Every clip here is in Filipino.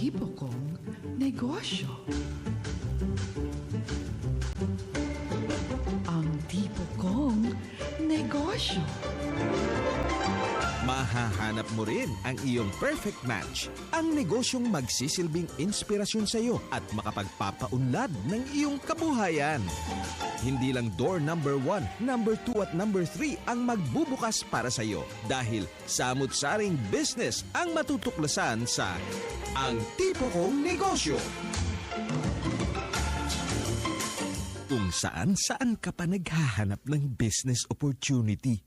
tipo kong negosyo. Ang tipo kong negosyo. Mahahanap mo rin ang iyong perfect match. Ang negosyong magsisilbing inspirasyon sa iyo at makapagpapaunlad ng iyong kabuhayan. Hindi lang door number 1, number 2 at number 3 ang magbubukas para sa iyo dahil samut-saring business ang matutuklasan sa Ang Tipo Kong Negosyo. Kung saan ka pa naghahanap ng business opportunity,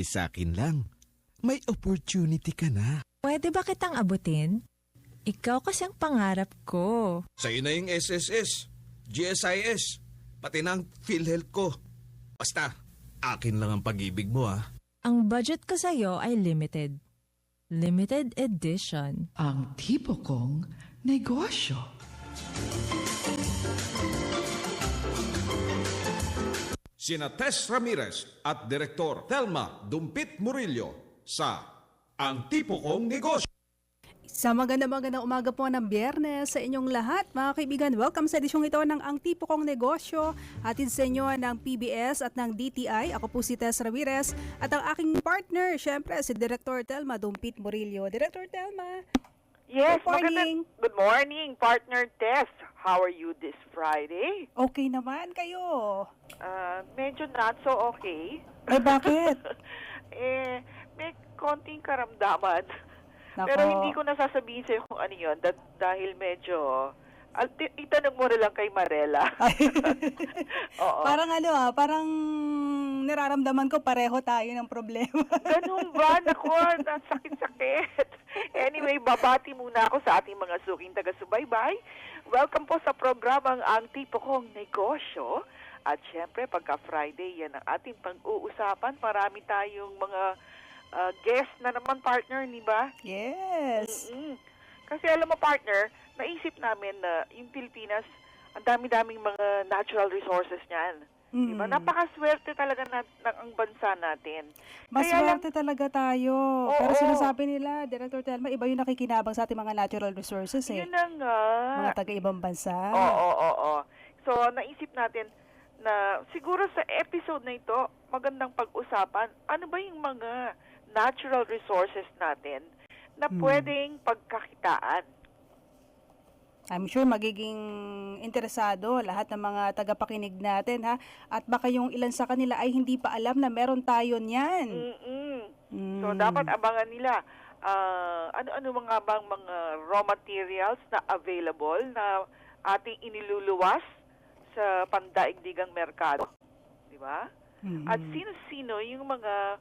sa akin lang. May opportunity ka na. Pwede ba kitang abutin? Ikaw kasi ang pangarap ko. Sa'yo na yung SSS, GSIS, pati na ang PhilHealth ko. Basta, akin lang ang pag-ibig mo Ang budget ko sa'yo ay limited. Limited edition. Ang tipo kong negosyo. Sina Tess Ramirez at Direktor Thelma Dumpit Murillo sa Ang Tipo Kong Negosyo. Sa magandang umaga po ng Biyernes sa inyong lahat, mga kaibigan. Welcome sa edisyong ito ng Ang Tipo Kong Negosyo. Hatid sa inyo ng PBS at ng DTI. Ako po si Tess Ramirez at ang aking partner, syempre, si Director Thelma Dumpit Murillo. Director Thelma. Yes, good morning. Good morning, partner Tess. How are you this Friday? Okay naman kayo. Medyo not so okay. Ay, bakit? May konting karamdaman. Nako. Pero hindi ko nasasabihin sa'yo kung ano yun dahil medyo... itanong mo na lang kay Marela. Oo. Parang parang nararamdaman ko pareho tayo ng problema. Ganun ba? Naku, sakit-sakit. Anyway, babati muna ako sa ating mga suking taga-subaybay. Welcome po sa programang Ang Tipo Kong Negosyo. At syempre, pagka Friday, yan ang ating pang-uusapan. Marami tayong mga guest na naman, partner, di ba? Yes. Kasi alam mo, partner, naisip namin na yung Pilipinas, ang dami-daming mga natural resources niyan. Diba? Napakaswerte talaga ang bansa natin. Maswerte talaga tayo. Oo. Pero sinasabi nila, Director Thelma, iba yung nakikinabang sa ating mga natural resources Yun na nga. Mga taga-ibang bansa. Oo. So, naisip natin na siguro sa episode na ito, magandang pag-usapan, ano ba yung mga natural resources natin na pwedeng pagkakitaan. I'm sure magiging interesado lahat ng mga tagapakinig natin, ha? At baka yung ilan sa kanila ay hindi pa alam na meron tayo niyan. So, dapat abangan nila ano mga bang mga raw materials na available na ating iniluluwas sa pandaigdigang merkado. Di ba? At sino-sino yung mga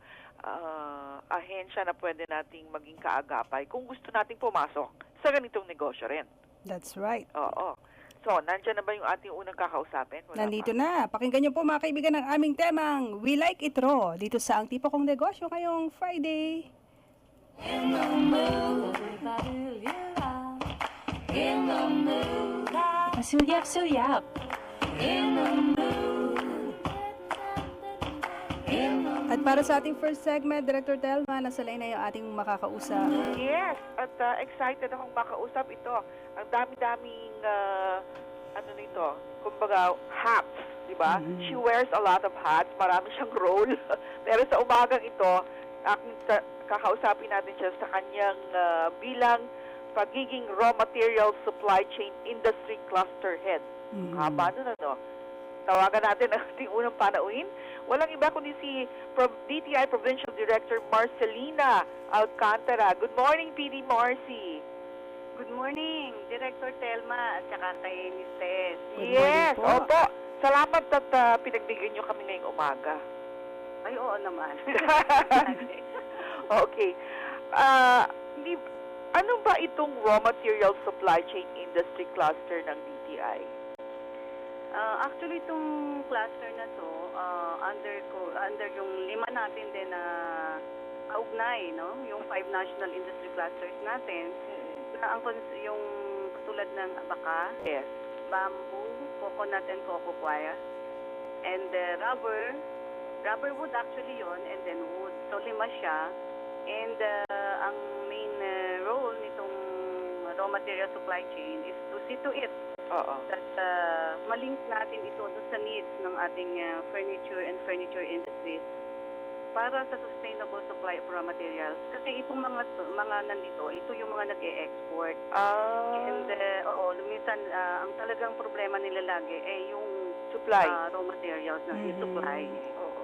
ahensya na pwede nating maging kaagapay kung gusto nating pumasok sa ganitong negosyo rin. That's right. Oo. So, nandyan na ba yung ating unang kakausapin? Wala Nandito pa. na. Pakinggan niyo po mga kaibigan ng aming temang We Like It Raw dito sa Ang Tipo Kong Negosyo ngayong Friday. In the mood, in the mood, suyap. In the mood, in the mood. At para sa ating first segment, Director Thelma, nasa line na yung ating makakausap. Yes, at excited akong makausap ito. Ang dami-daming, nito, kumbaga, hats, di ba? She wears a lot of hats, marami siyang role. Pero sa umagang ito, kakausapin natin siya sa kanyang bilang pagiging raw material supply chain industry cluster head. Haba nun, Tawagan natin ang ating unang panauhin. Walang iba kundi si DTI Provincial Director Marcelina Alcantara. Good morning, PD Marcy. Good morning, Director Thelma at saka kay Miss Tess. Yes, morning po. opo. Salamat at pinagbigyan nyo kami ngayong umaga. Ay, oo naman. Okay. Ano ba itong raw material supply chain industry cluster ng DTI? Actually, itong cluster na to, under yung 5 natin din na kaugnay, no? Yung 5 national industry clusters natin. Yung tulad ng abaka, Yes. bamboo, coconut and cocoa coir, and rubber wood actually yon, and then wood. So 5 siya. And ang main role nitong raw material supply chain is to see to it Oo. that malink natin ito doon sa needs ng ating furniture and furniture industries para sa sustainable supply of raw materials. Kasi itong mga nandito, ito yung mga nag-e-export. And minsan ang talagang problema nila lagi ay yung Supply. raw materials na yung supply. Oo.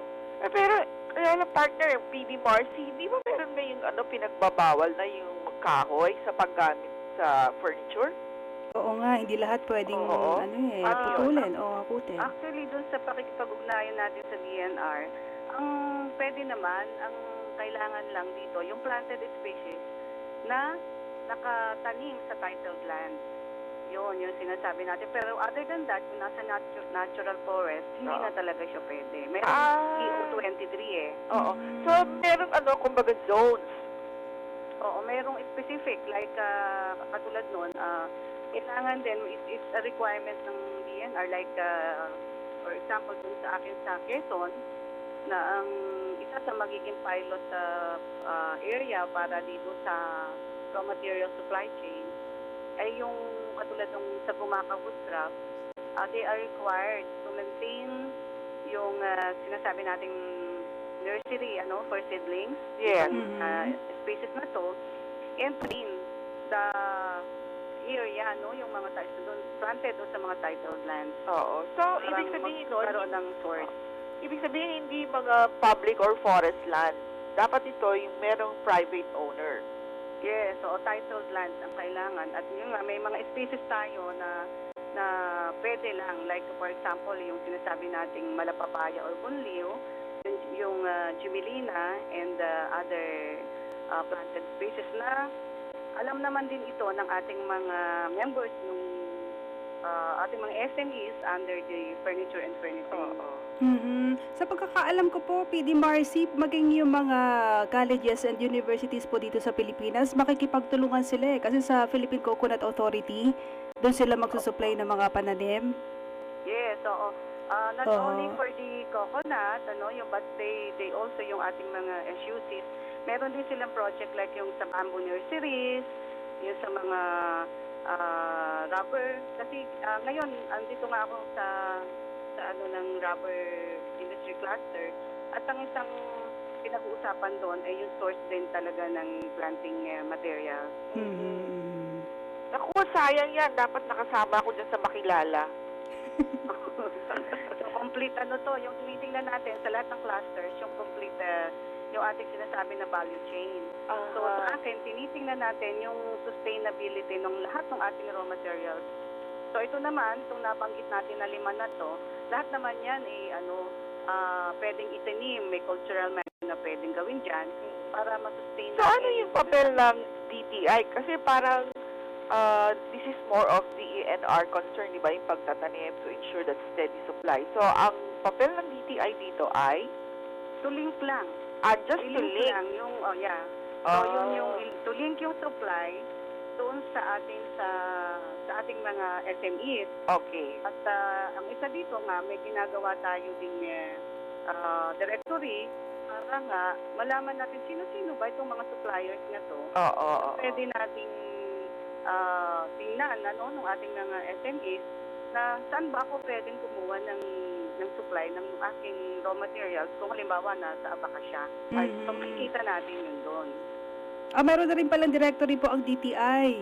Pero, kaya lang partner, yung PB Marcy, di ba meron na yung pinagbabawal na yung kahoy sa paggamit sa furniture? Oo nga, hindi lahat pwedeng Oo. putulin o hakutin. Actually, doon sa pakikipag-ugnayan natin sa DNR, ang pwede naman, ang kailangan lang dito, yung planted species na nakatanim sa titled land. Yun, yung sinasabi natin. Pero other than that, kung nasa natural forest, hindi na talaga siya pwede. Meron EO23 eh. Oo. So, merong kumbaga zones. Oo, merong specific. Like, katulad nun, kailangan din, it's a requirement ng DNR. Like, for example, dun sa akin sa Quezon, na ang isa sa magiging pilot area para dito sa raw material supply chain ay yung katulad ng sa Gumaca Woodcraft, they are required to maintain yung sinasabi nating nursery for seedlings. Yes. Spaces na to, and in the area, yung mga planted doon sa mga titled lands. Oo. So, ibig sabihin nun, magkaroon ng source. ibig sabihin hindi mga public or forest land. Dapat ito yung merong private owner. Yes, so titled lands ang kailangan. At yun nga, may mga species tayo na pwede lang. Like for example, yung sinasabi nating malapapaya or bunliw, yung Jumelina and other planted species na alam naman din ito ng ating mga members ng ating mga SMEs under the furniture and furniture. Sa pagkakaalam ko po, PD Marcy, maging yung mga colleges and universities po dito sa Pilipinas, makikipagtulungan sila kasi sa Philippine Coconut Authority, doon sila magsusupply ng mga pananim. Yes, oo. Not only for the coconut, but they also yung ating mga SUCs. Meron din silang project like yung sa bamboo nurseries, yung sa mga rubber. Kasi ngayon, andito nga ako sa ng rubber industry cluster. At ang isang pinag-uusapan doon ay yung source din talaga ng planting material. Naku, sayang yan. Dapat nakasama ako dyan sa makilala. So, complete yung tinitingnan natin sa lahat ng clusters, yung complete, yung ating sinasabi na value chain. So, sa akin, tinitingnan natin yung sustainability ng lahat ng ating raw materials. So, ito naman, itong nabanggit natin na 5 na to, lahat naman yan pwedeng itanim, may cultural method na pwedeng gawin dyan para masustain. So, ano yung papel ng DTI? Kasi parang this is more of the ENR concern, di ba, yung pagtatanim to ensure that steady supply. So, ang papel ng DTI dito ay? To link lang. Just to link? Lang yung, So, yun yung, to link yung supply doon sa ating mga SMEs. Okay. At ang isa dito nga, may ginagawa tayo ding directory para nga malaman natin sino-sino ba itong mga suppliers na to. Pwede nating tingnan ng ating mga SMEs na saan ba ako pwedeng kumuha ng supply ng aking raw materials kung halimbawa na sa Abacasya. So makikita natin yun doon. Meron na rin palang directory po ang DTI.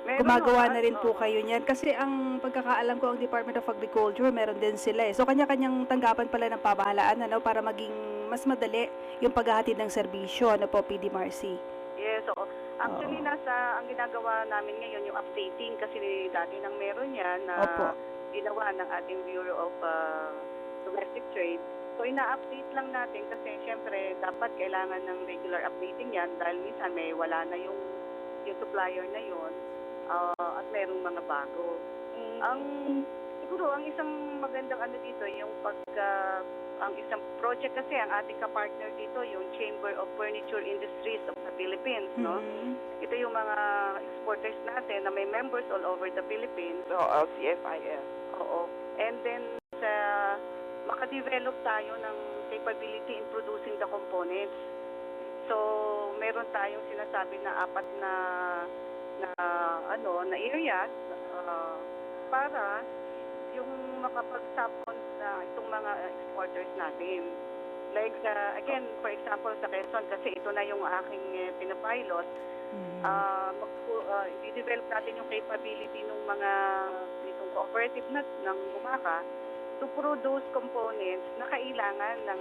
Gumagawa na rin po kayo niyan. Kasi ang pagkakaalam ko, ang Department of Agriculture, meron din sila eh. So, kanya-kanyang tanggapan pala ng pamahalaan para maging mas madali yung paghahatid ng serbisyo. Po, PD Marcy? Yes, oo. Actually, ang ginagawa namin ngayon yung updating kasi dati nang meron yan na ginawa ng ating Bureau of Domestic Trade. So, ina-update lang natin kasi syempre dapat kailangan ng regular updating yan dahil minsan may wala na yung supplier na yon at merong mga bago. Siguro, ang isang magandang dito, yung ang isang project kasi, ang ating kapartner dito, yung Chamber of Furniture Industries of the Philippines, no? Ito yung mga exporters natin na may members all over the Philippines. LCFIS. Oo. And then, makadevelop tayo ng capability in producing the components. So, meron tayong sinasabi na 4 na na na areas para yung makapag-subcon na itong mga exporters natin. Like again, for example sa Quezon, kasi ito na yung aking pinapilot, i-develop natin yung capability ng mga itong cooperative ng gumaka to produce components na kailangan ng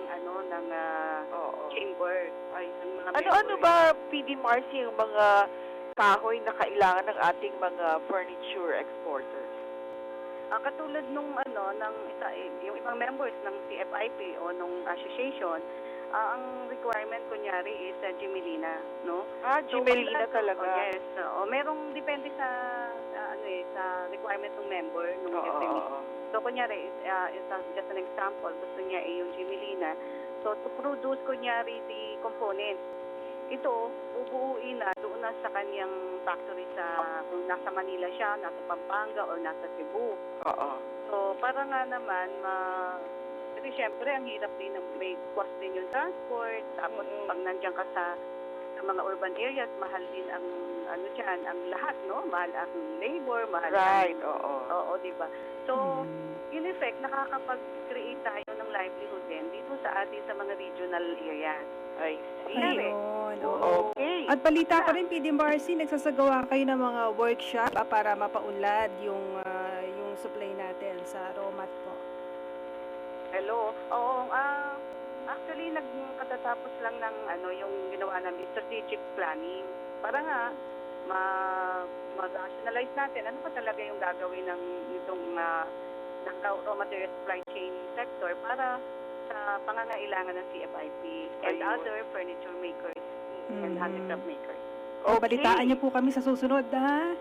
chamber. Ay, ng mga Ano members. ba, PD Marcy, yung mga kahoy na kailangan ng ating mga furniture exporters? Katulad nung yung ibang members ng CFIP o nung association, ang requirement kunyari is Gimelina, no? Gimelina talaga. Yes. Merong depende sa sa requirement ng member ng SME. So kunyari is just an example, gusto niya yung Gimelina. So to produce kunyari the components, ito bubuuin na doon na sa kanyang factory kung nasa Manila siya, nasa Pampanga or nasa Cebu. So para nga naman kasi syempre ang hirap din, may cost din yung transport, tapos pag nandiyan ka sa mga urban areas, mahal din ang ang lahat, no? Mahal ang labor, mahal Right, Oo, di ba? So, in effect, nakakapag-create tayo ng livelihood din dito sa atin sa mga regional areas. I see. Ayun. Okay. At balita ko rin, PD Marcy, nagsasagawa kayo ng mga workshop para mapaunlad yung supply natin sa raw mat po. Hello. Oo, actually nagkatatapos lang ng yung ginawa namin strategic planning para nga ma-rationalize natin ano pa talaga yung gagawin ng itong ng raw material supply chain sector para sa pangangailangan ng CFIP and other furniture makers and handicraft makers. Okay. Balitaan niyo po kami sa susunod, ha?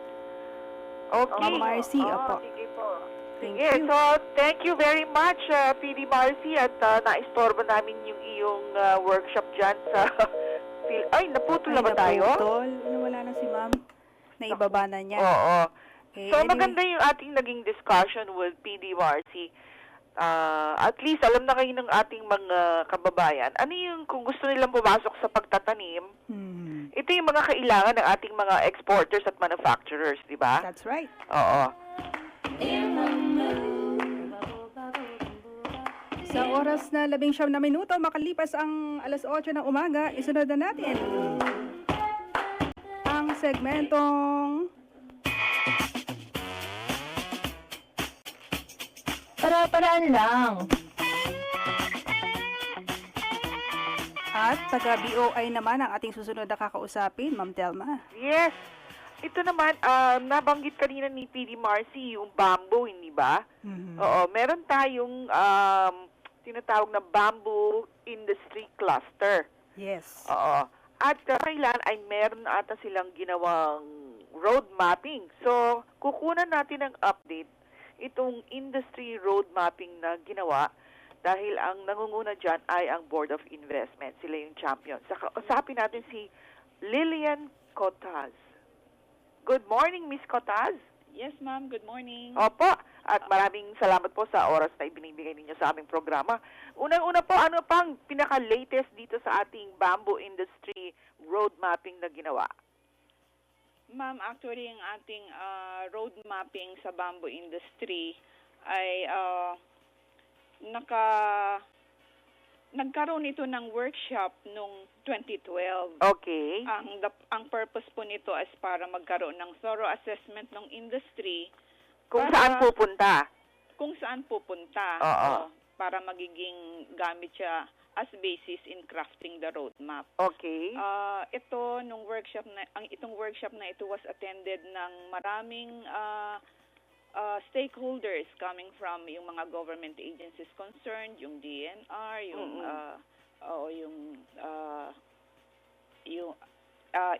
Okay. Ma'am Marcy, opo. Sige po. Thank Sige, you. so thank you very much, PD Marcy, at naistorbo namin yung iyong workshop dyan sa Ay, naputol na ba tayo? Naputol. Nawala na si ma'am. Naibaba na niya. Oo. Okay, So, anyway. maganda yung ating naging discussion with PD Marcy. At least, alam na kayo ng ating mga kababayan. Ano yung, kung gusto nilang pumasok sa pagtatanim, ito yung mga kailangan ng ating mga exporters at manufacturers, di ba? That's right. Oo. Sa oras na 19 na minuto, makalipas ang alas 8 ng umaga, isunod na natin ang segmentong Para-paraan lang. at taga-BOI naman ang ating susunod na kakausapin, Ma'am Telma. Yes. Ito naman, nabanggit kanina ni PD Marcy yung bamboo, hindi ba? Oo, meron tayong tinatawag na bamboo industry cluster. Yes. Oo. At kailan ay meron ata silang ginawang road mapping. So, kukunan natin ng update itong industry road mapping na ginawa dahil ang nangunguna dyan ay ang Board of Investment. Sila yung champion. Saka usapin natin si Lillian Cotaz. Good morning, Miss Cotaz. Yes, ma'am. Good morning. Opo. At maraming salamat po sa oras na ibinibigay ninyo sa aming programa. Unang-una po, ano pang pinaka-latest dito sa ating bamboo industry road mapping na ginawa? Ma'am, actually, ang ating road mapping sa bamboo industry ay nagkaroon ito ng workshop noong 2012. Okay. Ang purpose po nito is para magkaroon ng thorough assessment ng industry. Kung saan pupunta. Kung saan pupunta. Oo. Para magiging gamit siya as basis in crafting the roadmap. Okay. Itong workshop na ito was attended ng maraming stakeholders coming from yung mga government agencies concerned, yung DNR, yung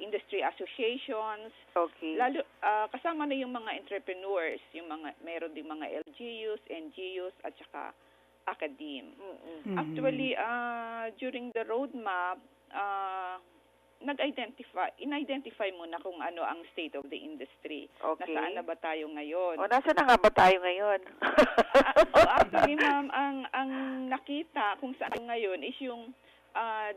industry associations. Okay. Lalo kasama na yung mga entrepreneurs, meron ding mga LGUs, NGUs at saka academe. Actually, during the roadmap, in-identify muna kung ano ang state of the industry. Okay. Nasaan na ba tayo ngayon? O, nasa na nga ba tayo ngayon? Actually, ma'am, ang nakita kung saan ngayon is yung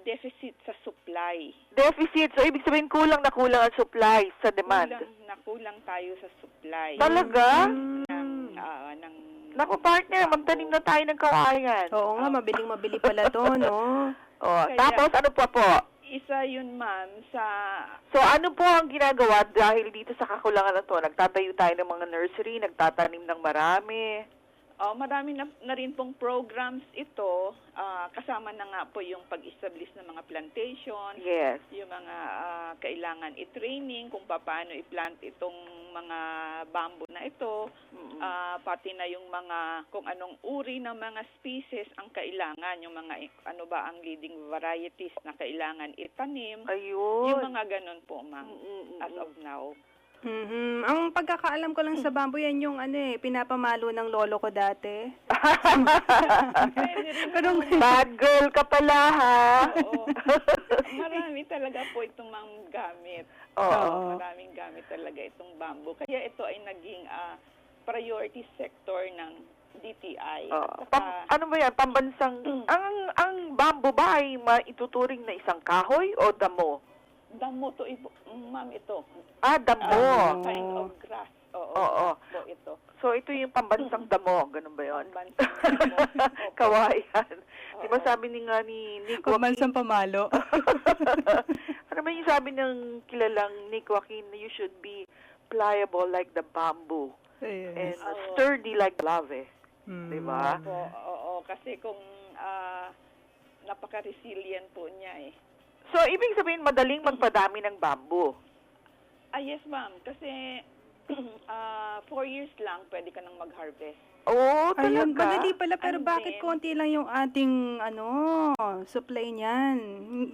deficit sa supply. Deficit. So, ibig sabihin kulang na kulang ang supply sa demand. Kulang tayo sa supply. Talaga? Ng Naku, partner, magtanim na tayo ng kawayan. Oo nga, mabiling-mabili pala to, no? Tapos, ano pa po? Isa yun, ma'am, So, ano po ang ginagawa dahil dito sa kakulangan na to? Nagtatayo tayo ng mga nursery, nagtatanim ng marami. Marami na rin pong programs ito. Kasama na nga po yung pag-establish ng mga plantation. Yes. Yung mga kailangan i-training kung paano i-plant itong mga bamboo na ito. Pati na yung mga kung anong uri ng mga species ang kailangan. Yung mga ano ba ang leading varieties na kailangan itanim. Ayun. Yung mga ganun po, ma'am, as of now. Ang pagkakaalam ko lang sa bamboo, yan yung pinapamalo ng lolo ko dati. Pero bad girl ka pala, ha? Oo. Marami talaga po itong mga gamit. Maraming gamit talaga itong bamboo. Kaya ito ay naging priority sector ng DTI. Ano ba yan? Pambansang... ang bamboo ba ay maituturing na isang kahoy o damo? Damo to, ma'am, ito. Damo. Kind of grass. Oo. Ito. So, ito yung pambansang damo. Ganun ba yun? Pambansang damo. Kawayan. Di ba sabi ni Nick Joaquin? Pambansang pamalo. Ano ba yung sabi ng kilalang Nick Joaquin na you should be pliable like the bamboo and sturdy like lave. Di ba? Oo. Kasi kung napaka-resilient po niya eh. So, ibig sabihin, madaling magpadami ng bamboo. Yes, ma'am. Kasi 4 years lang, pwede ka nang mag-harvest. Talaga? Ayun, madali pala. Pero And bakit then, konti lang yung ating, supply niyan?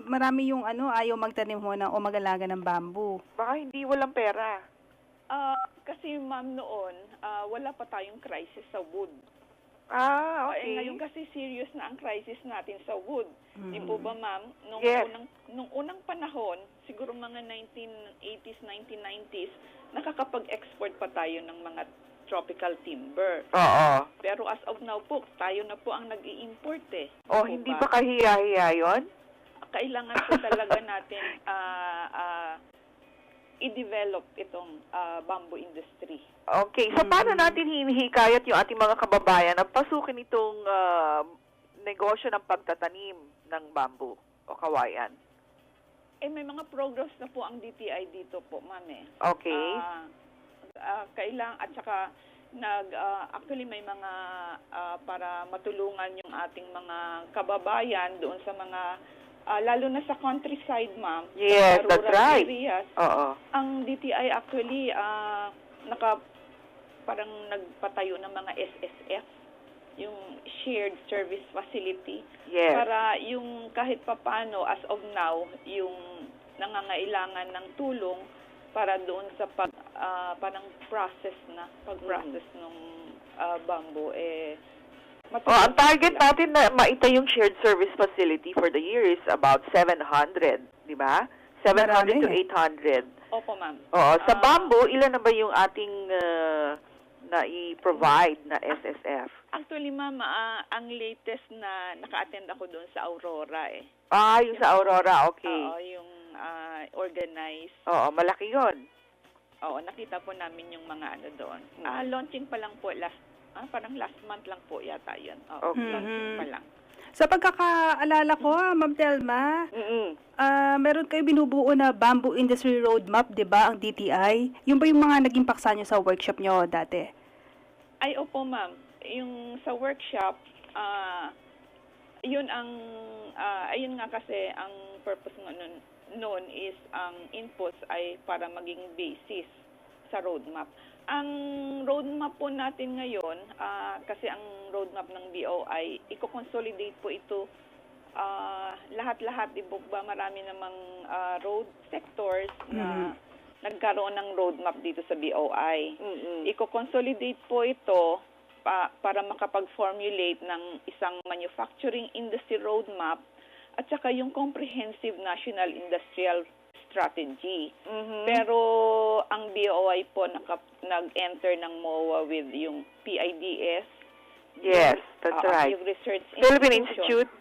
Marami yung, ayaw magtanim ho o mag-alaga ng bamboo. Baka hindi walang pera. Kasi, ma'am, noon, wala pa tayong crisis sa wood. Okay. Ngayon kasi serious na ang crisis natin sa wood. Di po ba, ma'am? Nung unang panahon, siguro mga 1980s, 1990s, nakakapag-export pa tayo ng mga tropical timber. Oo. Pero as of now po, tayo na po ang nag-i-import eh. Hindi ba kahiya-hiya yun? Kailangan po talaga natin i-develop itong bamboo industry. Okay. So, paano natin hinihikayat yung ating mga kababayan na pasukin itong negosyo ng pagtatanim ng bamboo o kawayan? May mga programs na po ang DTI dito po, ma'am eh. Okay. At saka actually may mga para matulungan yung ating mga kababayan doon sa mga lalo na sa countryside, ma'am. Yes, that's right. Areas. Oo. Ang DTI actually parang nagpatayo ng mga SSF, yung shared service facility. Yes. Para yung kahit papano as of now, yung nangangailangan ng tulong para doon sa parang process ng bamboo ang target natin na maita yung shared service facility for the year is about 700, di ba? 700 to 800. Opo, ma'am. Sa bamboo, ilan na ba yung ating na i-provide na SSF? Actually, ma'am, ang latest na naka-attend ako doon sa Aurora eh. Yung sa Aurora, okay. Yung organized. Malaki yun. Nakita po namin yung mga doon. Launching pa lang po parang last month lang po yata yun. Launching pa lang. Sa pagkakaalala ko, Ma'am Telma, meron kayo binubuo na Bamboo Industry Roadmap, di ba, ang DTI? Yung ba yung mga naging paksa nyo sa workshop nyo dati? Ay, opo, ma'am. Yung sa workshop, ayun nga kasi, ang purpose noon is ang inputs ay para maging basis sa roadmap. Ang roadmap po natin ngayon, kasi ang roadmap ng BOI, i-consolidate po ito lahat-lahat. Marami namang road sectors na nagkaroon ng roadmap dito sa BOI. I-consolidate po ito para makapag-formulate ng isang manufacturing industry roadmap at saka yung comprehensive national industrial strategy. Pero ang BOI po nag-enter ng MOA with yung PIDS. Yes, that's right. Yung research Philippine Institute.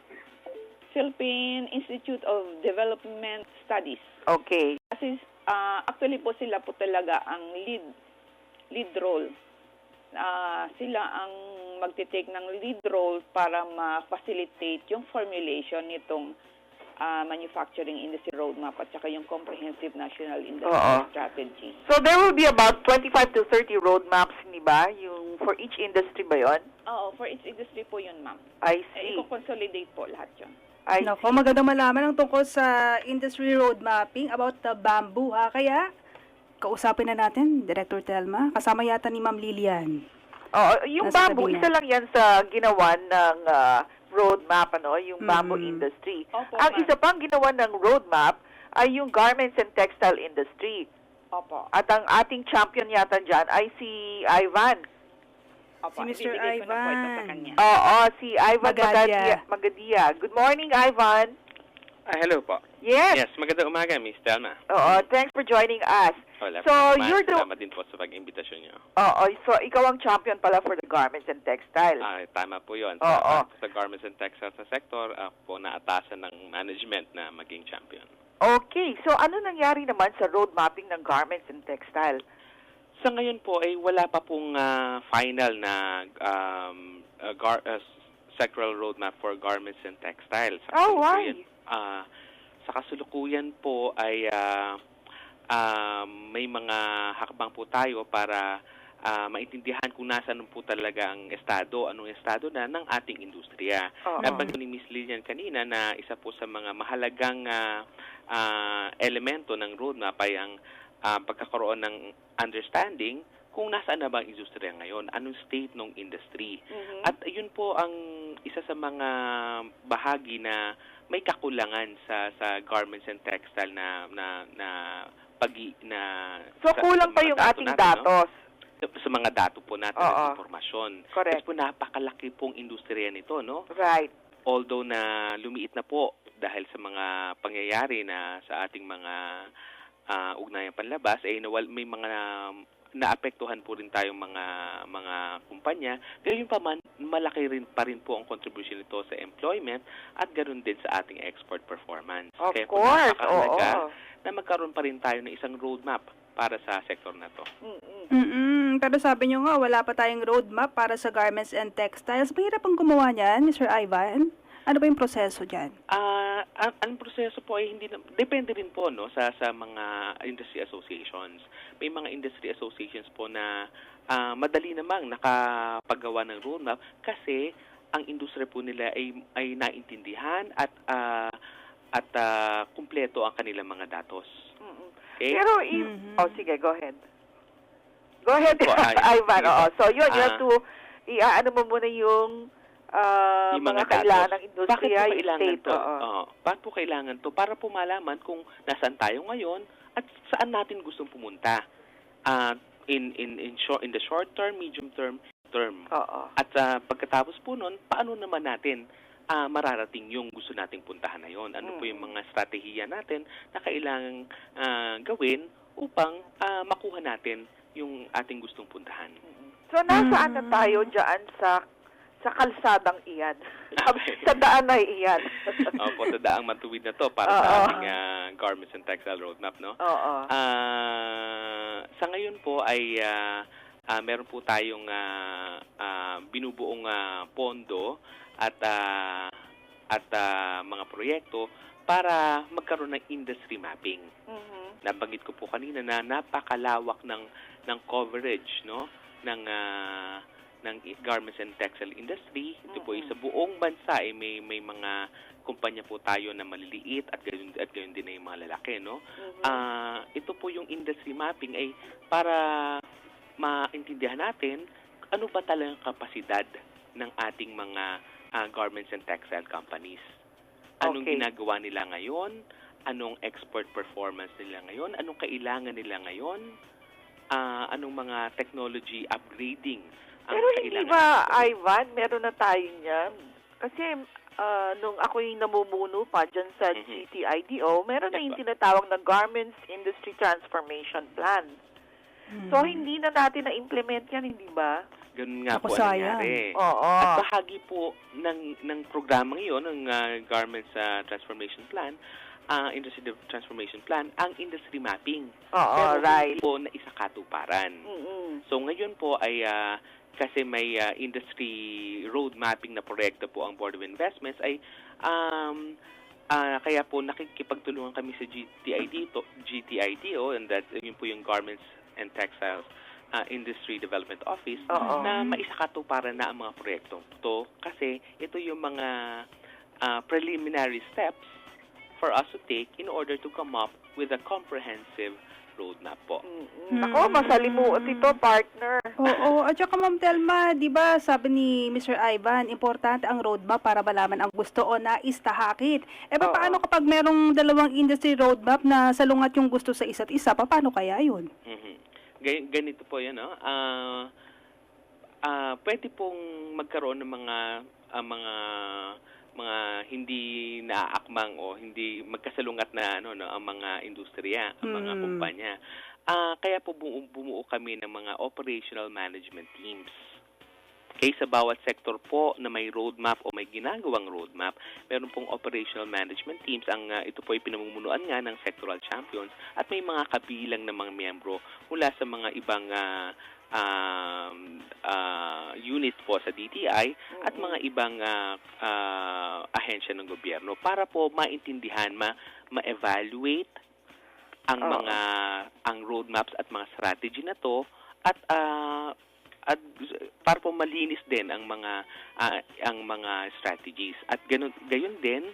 Philippine Institute of Development Studies. Okay. Kasi actually po sila po talaga ang lead role. Sila ang magte-take ng lead role para ma-facilitate yung formulation nitong manufacturing industry roadmap at saka yung comprehensive national industry strategy. So there will be about 25 to 30 roadmaps, hindi ba? Yung for each industry ba yon? Oo, for each industry po yun, ma'am. I see. I-consolidate po lahat yun. I Nako, magandang malaman ang tungkol sa industry road mapping about the bamboo, ha? Kaya, kausapin na natin, Director Telma. Kasama yata ni Ma'am Lilian. Yung Nasa bamboo, tabi niya. isa lang yan sa ginawa ng roadmap, yung bamboo industry. Opo, Ang ma'am. isa pang ginawa ng roadmap ay yung garments and textile industry. Opo. At ang ating champion yata dyan ay si Ivan. Opo. Si Mr. Ibibigay ko na po ito sa Ivan. kanya. Si Ivan Magadia. Magadia. Good morning, Ivan. Hello po. Yes. Yes, magandang umaga, Miss Telma. Thanks for joining us. Wala So, po. you're the... Salamat din po sa pag-imbitasyon niyo. So, ikaw ang champion pala for the garments and textile. Tama po yun. Oo. Sa garments and textiles na sector, ako po naatasan ng management na maging champion. Okay. So, ano nangyari naman sa road mapping ng garments and textile? Sa ngayon po, ay wala pa pong final na sectoral roadmap for garments and textiles. Why? Sa kasulukuyan po ay may mga hakbang po tayo para maintindihan kung nasaan po talaga ang anong estado na ng ating industriya. Nabanggit ni Ms. Lilian kanina na isa po sa mga mahalagang elemento ng roadmap ay ang pagkakaroon ng understanding kung nasaan na ba ang industriya ngayon, anong state ng industry. At yun po ang isa sa mga bahagi na may kakulangan sa garments and textile So, kulang pa yung ating datos. Sa mga dato po natin ng impormasyon. Correct. Kasi po napakalaki pong industriya nito, no? Right. Although na lumiit na po dahil sa mga pangyayari na sa ating mga ugnayang panlabas, may mga naapektuhan po rin tayong mga kumpanya. Gayon pa man, malaki pa rin po ang contribution nito sa employment at ganoon din sa ating export performance. Of Kaya course. po napakahalaga na magkaroon pa rin tayo ng isang roadmap para sa sektor na to. Pero sabi nyo nga, wala pa tayong roadmap para sa garments and textiles. Mahirap ang gumawa niyan, Mr. Ivan? Ano ba yung proseso dyan? Ang proseso po ay depende rin po sa mga industry associations. May mga industry associations po na madali namang nakapagawa ng roadmap kasi ang industriya po nila ay naintindihan at kumpleto ang kanilang mga datos. Okay? Pero sige, go ahead. Go ahead, Po, Ivan. So, you have to, ano mo muna yung mga kailangan ng industriya, bakit po kailangan state. to? Bakit po kailangan to? Para po malaman kung nasaan tayo ngayon at saan natin gustong pumunta. In the short term, medium term. At pagkatapos po nun, paano naman natin mararating yung gusto nating puntahan na yon? Ano po yung mga strategiya natin na kailangang gawin upang makuha natin yung ating gustong puntahan. So, nasaan na tayo dyan sa kalsadang iyan? Sa daan na iyan. Opo, sa daang matuwid na to para sa ating garments and textile roadmap, no? Sa ngayon po ay meron po tayong binubuong pondo at mga proyekto para magkaroon ng industry mapping. Nabanggit ko po kanina na napakalawak ng coverage, no, ng garments and textile industry. Ito po sa buong bansa may mga kumpanya po tayo na maliliit at gayon din ay mga lalaki, no. Ito po yung industry mapping ay para maintindihan natin ano ba talagang kapasidad ng ating mga garments and textile companies. Anong ginagawa nila ngayon? Anong export performance nila ngayon? Anong kailangan nila ngayon? Anong mga technology upgrading ang Pero kailangan? hindi ba, Ivan, meron na tayo niyan? Kasi nung ako yung namumuno pa dyan sa GTIDO, meron na yung tinatawag na Garments Industry Transformation Plan. So, hindi na natin na-implement yan, hindi ba? Ganun nga Ako, po ang sayang. nangyari. Oo. At bahagi po ng programang iyon, ng Garments Transformation Plan, Industry Transformation Plan, ang industry mapping. Oo, Pero right. hindi po na isa katuparan. So ngayon po ay kasi may industry road mapping na proyekto po ang Board of Investments ay kaya po nakikipagtulungan kami sa GTIDO, and that yun po yung Garments and Textiles Industry Development Office, na maisakatuparan na ang mga proyekto to kasi ito yung mga preliminary steps for us to take in order to come up with a comprehensive roadmap po. Ako, masalimuot ito, partner. Oo, at saka Ma'am Telma, di ba sabi ni Mr. Ivan, importante ang roadmap para malaman ang gusto o nais tahakit. Paano kapag merong dalawang industry roadmap na salungat yung gusto sa isa't isa, paano kaya yun? Ganito po yan, no? Pwede pong magkaroon ng mga hindi naaakmang o hindi magkasalungat na ang mga industriya, ang mga kumpanya. Kaya po bumuo kami ng mga operational management teams. Okay, sa bawat sektor po na may roadmap o may ginagawang roadmap, meron pong operational management teams. Ito po ay pinamumunuan nga ng sectoral champions at may mga kabilang na mga miyembro mula sa mga ibang unit po sa DTI at mga ibang ahensya ng gobyerno para po maintindihan, ma-evaluate ang roadmaps at mga strategy na to at para po malinis din ang mga strategies at gayon din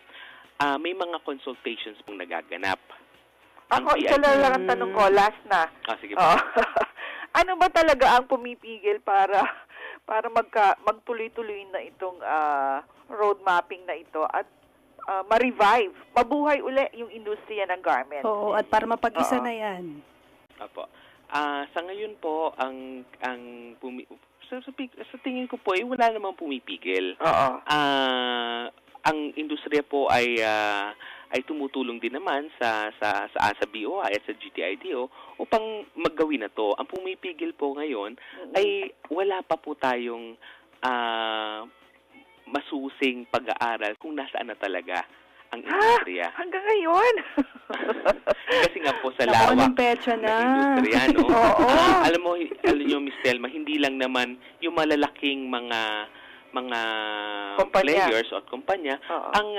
may mga consultations pong nagaganap. Ako, isa lang ang tanong ko, last na. Sige po. Ano ba talaga ang pumipigil para magtuloy-tuloy na itong road mapping na ito at ma-revive, mabuhay uli yung industriya ng garment? Oo, at para mapag-isa na yan. Apo. Sa ngayon po, sa tingin ko po, wala namang pumipigil. Ang industriya po ay tumutulong din naman sa BOI at sa GTIDO upang maggawin na to. Ang pumipigil po ngayon ay wala pa po tayong masusing pag-aaral kung nasaan na talaga ang industriya. Hanggang ngayon? Kasi nga po sa lawak ng industriya, no? Alam nyo, Ms. Telma, hindi lang naman yung malalaking mga players o kumpanya ang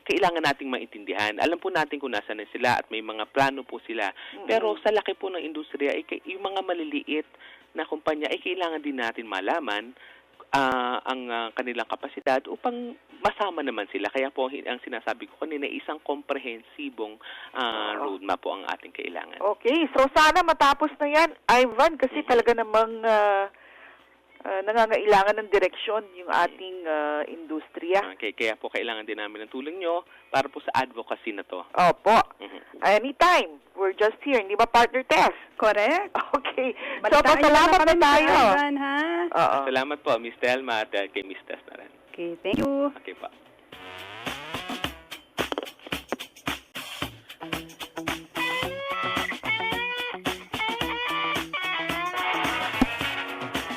kailangan nating maintindihan. Alam po natin kung nasaan na sila at may mga plano po sila. Pero sa laki po ng industriya, yung mga maliliit na kumpanya ay kailangan din natin malaman ang kanilang kapasidad upang masama naman sila. Kaya po ang sinasabi ko kanina, isang komprehensibong roadmap po ang ating kailangan. Okay, so sana matapos na yan, Ivan, kasi talaga namang nangangailangan ng direksyon yung ating industriya. Okay, kaya po kailangan din namin ng tulong nyo para po sa advocacy na to. Opo. Anytime. We're just here. Hindi ba, partner Tess? Correct. Okay. So, pasalamat na tayo. Ivan, ha? Salamat po, Ms. Telma, at kay Ms. Tess na rin. Okay, thank you. Okay po.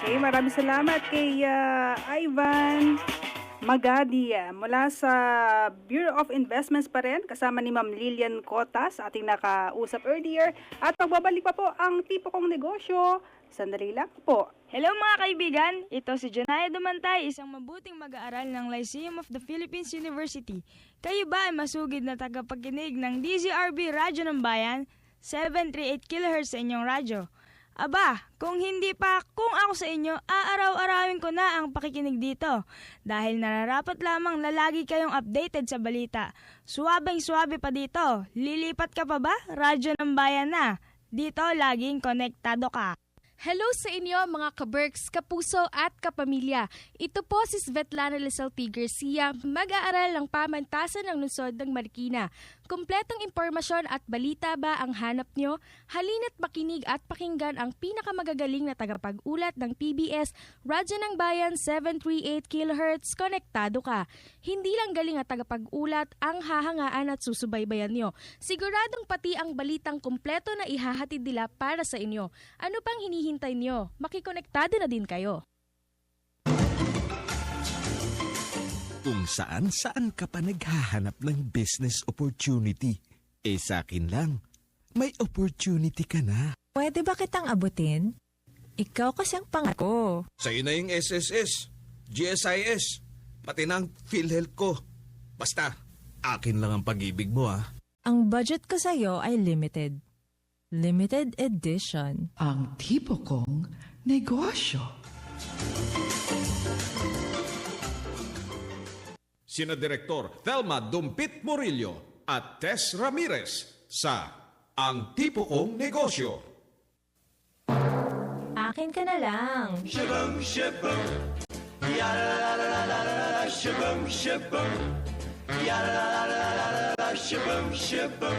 Okay, maraming salamat kay Ivan Magadi mula sa Bureau of Investments pa rin, kasama ni Ma'am Lilian Cotas, ating nakausap earlier. At magbabalik pa po ang tipo kong negosyo. Sandali lang po. Hello mga kaibigan, ito si Janaya Dumantay, isang mabuting mag-aaral ng Lyceum of the Philippines University. Kayo ba ay masugid na tagapakinig ng DZRB Radyo ng Bayan, 738 kHz sa inyong radyo? Aba, kung hindi pa, kung ako sa inyo, aaraw-arawin ko na ang pakikinig dito. Dahil nararapat lamang na lagi kayong updated sa balita. Suwabeng-suwabe pa dito. Lilipat ka pa ba? Radyo ng Bayan na. Dito, laging konektado ka. Hello sa inyo mga kaberks, kapuso at kapamilya. Ito po si Svetlana Lizalti Garcia, mag-aaral ng pamantasan ng lungsod ng Marikina. Kumpletong impormasyon at balita ba ang hanap nyo? Halina't makinig at pakinggan ang pinakamagagaling na tagapag-ulat ng PBS, Radyo ng Bayan 738 kHz, konektado ka. Hindi lang galing at tagapag-ulat ang hahangaan at susubaybayan nyo. Siguradong pati ang balitang kumpleto na ihahatid nila para sa inyo. Ano pang hinihintay nyo? Makikonektado na din kayo. Kung saan ka pa naghahanap ng business opportunity, sa akin lang, may opportunity ka na. Pwede ba kitang abutin? Ikaw kasi ang pangako. Sa'yo na yung SSS, GSIS, pati na ang PhilHealth ko. Basta, akin lang ang pag-ibig mo Ang budget ko sa'yo ay limited. Limited edition. Ang tipo kong negosyo. Sina Direktor Thelma Dumpit Murillo at Tess Ramirez sa Ang Tipo Kong Negosyo. Akin ka na lang. Shabam, shabam. Ya-la-la-la-la-la-la-la. Shabam, shabam. Ya-la-la-la-la-la-la. Shabam, shabam.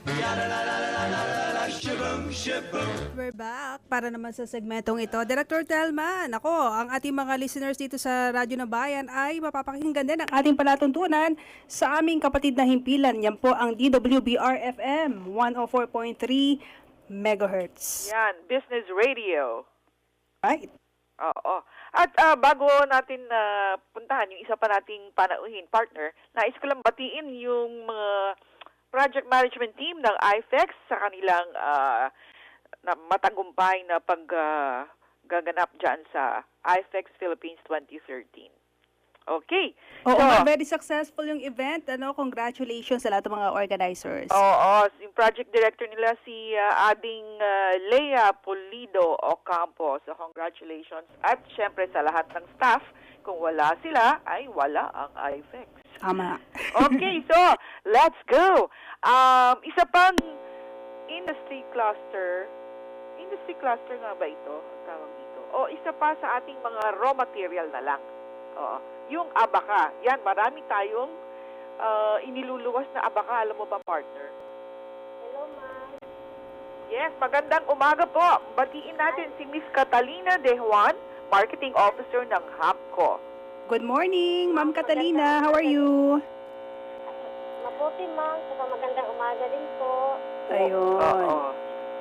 Ya-la-la-la-la-la-la. Shabam, shabam. We're back para naman sa segmentong ito. Director Thelma, nako, ang ating mga listeners dito sa Radyo ng Bayan ay mapapakinggan din ang ating palatuntunan sa aming kapatid na himpilan. Yan po ang DWBR-FM 104.3 megahertz. Yan, Business Radio. Right. Oo. At bago natin puntahan yung isa pa nating panauhin partner, nais ko lang batiin yung mga project management team ng IFEX sa kanilang na matagumpay na paggaganap dyan sa IFEX Philippines 2013. Okay. Oo, very successful yung event. Congratulations sa lahat ng mga organizers. Oo, yung project director nila si Ading Lea Pulido Ocampo. So congratulations. At syempre sa lahat ng staff, kung wala sila, ay wala ang IFEX. Tama. Okay, so let's go. Isa pang industry cluster nga ba ito? Ang tawag dito. O isa pa sa ating mga raw material na lang. Yung abaka. Yan, marami tayong iniluluwas na abaka. Alam mo ba, partner? Hello, ma'am. Yes, magandang umaga po. Batiin natin si Miss Catalina De Juan, Marketing Officer ng HAPCO. Good morning, Ma'am Catalina. How are you? Mabuti, ma'am. Saka magandang umaga din po. Ayun.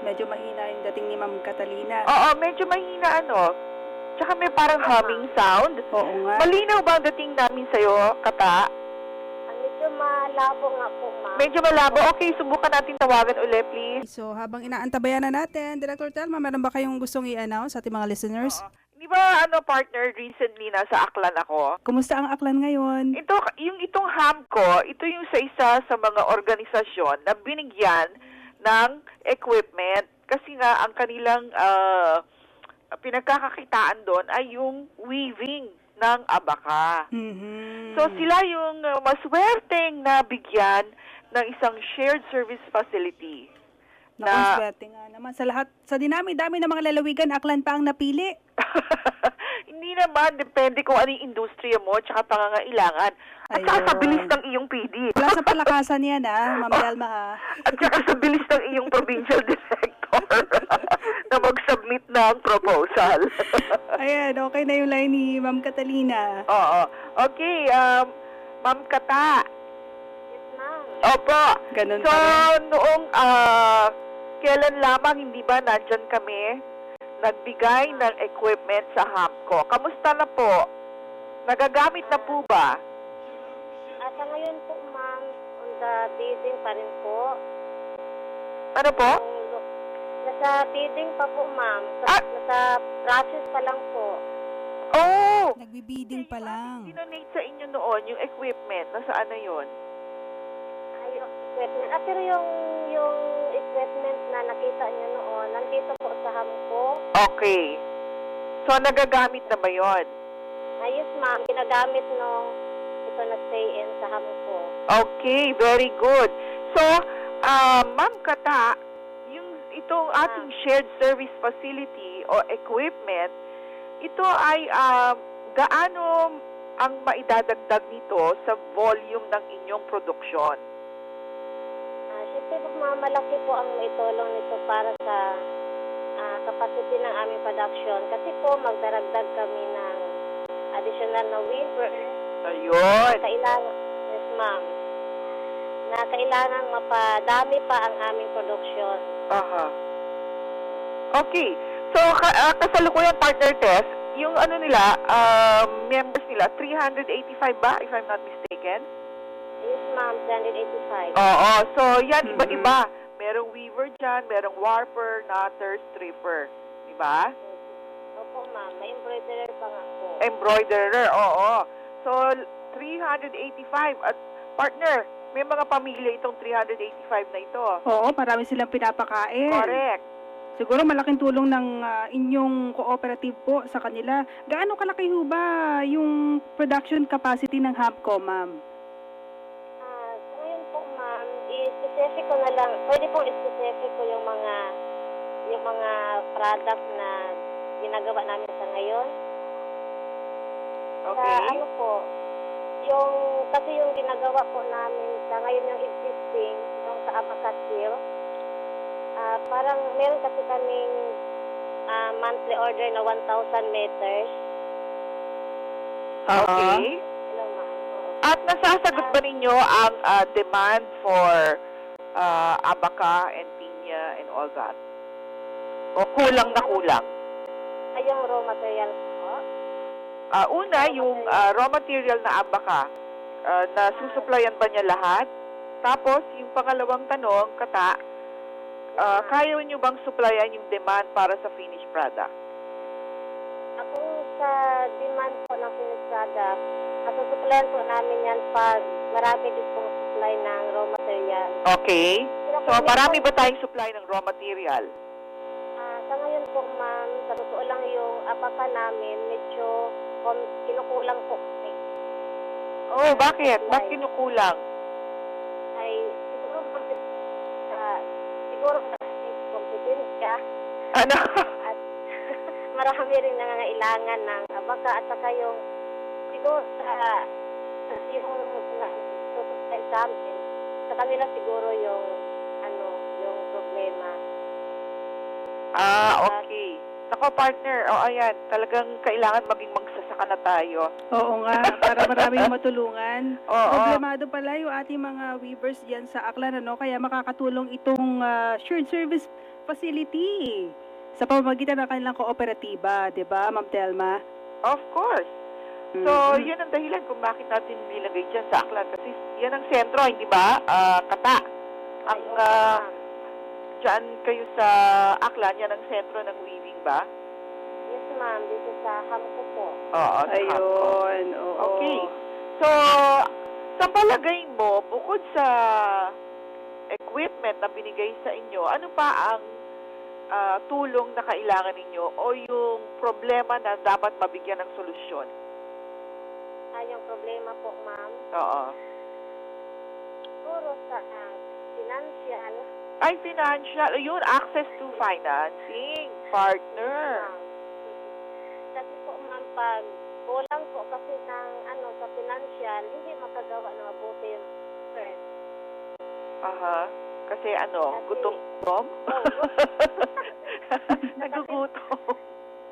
Medyo mahina yung dating ni Ma'am Catalina. Oo, medyo mahina Tsaka may parang humming sound. Oo nga. Malinaw ba ang dating namin sa'yo, Kata? Medyo malabo nga po, ma'am. Medyo malabo. Okay, subukan natin tawagan ulit, please. So, habang inaantabayan na natin, Director Thelma, meron ba kayong gustong i-announce sa ating mga listeners? Di ba, partner, recently nasa Aklan ako? Kumusta ang Aklan ngayon? Itong HAMCO, ito yung sa isa sa mga organisasyon na binigyan ng equipment kasi nga ang kanilang pinagkakakitaan doon ay yung weaving ng abaka. Mm-hmm. So sila yung maswerteng nabigyan ng isang shared service facility. Swerte nga naman. Sa dinami-dami ng mga lalawigan, Aklan pa ang napili. Hindi naman, depende kung ano yung industriya mo tsaka pangangailangan. At saka sa bilis ng iyong PD. Wala sa palakasan yan, Ma'am Thelma, At saka sa bilis ng iyong provincial director na mag-submit ng proposal. Ayan, okay na yung line ni Ma'am Catalina. Oo. Okay, Ma'am Kata. Yes, ma'am. Opo. Ganun so, pa rin. noong kailan lamang, hindi ba, nandyan kami, nagbigay ng equipment sa HAMCO. Kamusta na po? Nagagamit na po ba? Sa ngayon po, ma'am, on the bidding pa rin po. Ano po? Nasa bidding pa po, ma'am. Nasa process pa lang po. Oh! Nagbibidding pa lang. Dinonate sa inyo noon yung equipment. Nasaan na yun? Ay, equipment. Pero yung equipment na nakita niyo noon, nandito po sa HAMCO. Okay. So, nagagamit na ba yun? Ayos, ma'am. Ginagamit nung ito nag-stay in sa HAMCO. Okay, very good. So, Ma'am Kata, itong ating shared service facility o equipment, ito ay gaano ang maidadagdag nito sa volume ng inyong produksyon? Kasi po malaki po ang maitulong nito para sa capacity ng aming production. Kasi po magdaragdag kami ng additional na weaver. Ayun. Kailangan, yes ma'am, na kailangan mapadami pa ang aming production. Aha. Okay. So, kasalukuyan partner test, yung ano nila, members nila, 385 ba, if I'm not mistaken? Yes ma'am, 385. Oo. So, yan, iba-iba. Merong weaver dyan, merong warper, nutter, stripper. Diba? Opo ma'am, may embroiderer pa nga po. Embroiderer, oo. So, 385. At partner, may mga pamilya itong 385 na ito. Oo, marami silang pinapakain. Correct. Siguro malaking tulong ng inyong cooperative po sa kanila. Gaano kalaki ho ba yung production capacity ng Hamco, ma'am? Ngayon po ma'am, i-specific ko na lang, pwede pong i-specific ko yung mga product na ginagawa namin sa ngayon. Okay. Sa ano po, kasi yung ginagawa po namin sa ngayon yung existing, yung sa Abacat Hill, parang meron kasi kaming monthly order na 1,000 meters. Okay. Hello ma'am. At nasasagot ba ninyo ang demand for abaca and pinya and all that? O kulang na kulang? Ay, yung raw material po. Una, yung raw material na abaca, nasusupplyan ba niya lahat? Tapos, yung pangalawang tanong, Kata, kaya nyo bang supplyan yung demand para sa finished product? Kung sa demand po ng finished product, susuplayan po namin yan pag marami din pong supply ng raw material. Okay. So, marami ba tayong supply ng raw material? Sa ngayon po, ma'am, sa totoo lang yung abaca namin, medyo kinukulang po. Oh, bakit? Bakit kinukulang? Ay, siguro kompetensya. Ano? At marami rin nangangailangan ng abaca at saka yung siguro yung susupply sa amin, sa kanila siguro yung problema. Okay. Nako, partner. Ayan. Talagang kailangan maging magsasaka na tayo. Oo nga, para maraming matulungan. Oo. Problemado pala yung ating mga weavers diyan sa Aklan, ano? Kaya makakatulong itong shared service facility sa pamamagitan ng kanilang kooperatiba, di ba, Ma'am Telma? Of course. So, yun ang dahilan kung bakit natin nilagay dyan sa Aklan. Kasi yan ang sentro, hindi ba? Kata. Ang dyan kayo sa Aklan, yan ang sentro ng weaving ba? Yes, ma'am. Dito sa Hamco po. Oo, sa Ayun, oo. Okay. So, sa palagay mo, bukod sa equipment na binigay sa inyo, ano pa ang tulong na kailangan ninyo o yung problema na dapat mabigyan ng solusyon? Yung problema po, ma'am. Oo. Siguro sa financial. Ay, financial. Ayun, access to financing, partner. Kasi po, ma'am, pag kulang po kasi ng sa financial, hindi makagawa ng mabuti yung first. Aha. Kasi gutom? Nagugutom.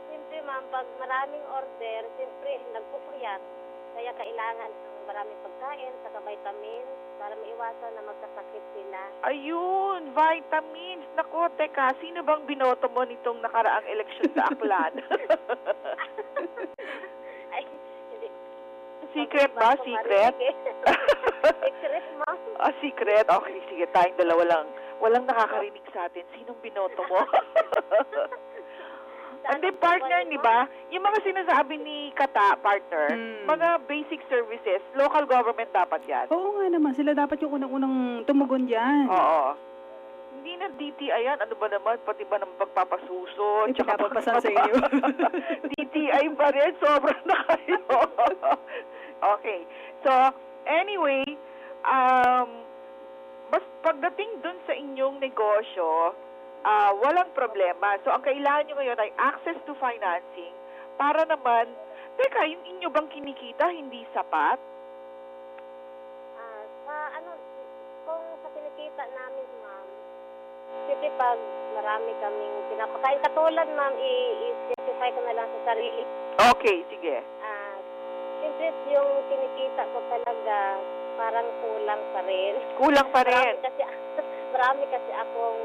Siyempre, ma'am, pag maraming order, siyempre, nagpupuyat. Kaya kailangan ng maraming pagkain, saka vitamins, para maiwasan na magkasakit sila. Ayun, vitamins. Nako, teka, sino bang binoto mo nitong nakaraang eleksyon sa Aklan? Ay, hindi. Secret ba? Secret? Secret, ma'am. Secret? Okay, sige, tayong dalawa lang. Walang nakakarinig sa atin. Sinong binoto mo? Hindi, partner, di ba? Yung mga sinasabi ni Kata, partner, mga basic services, local government dapat yan. Oo nga naman, sila dapat yung unang-unang tumugon dyan. Oo. Hindi na DTI yan. Ano ba naman? Pati ba ng pagpapasuso? Tsaka papasan sa inyo. DTI pa rin. Sobrang na kayo. Okay. So, anyway, mas pagdating dun sa inyong negosyo, walang problema. So, ang kailangan nyo ngayon ay access to financing para naman, teka, yung inyo bang kinikita hindi sapat? Kung sa kinikita namin, ma'am, siyempre pag marami kaming pinapakain, katulad ma'am, i-specify ko na lang sa sarili. Okay, sige. Siyempre yung kinikita ko talaga, parang kulang pa rin. Kulang pa rin. Marami kasi akong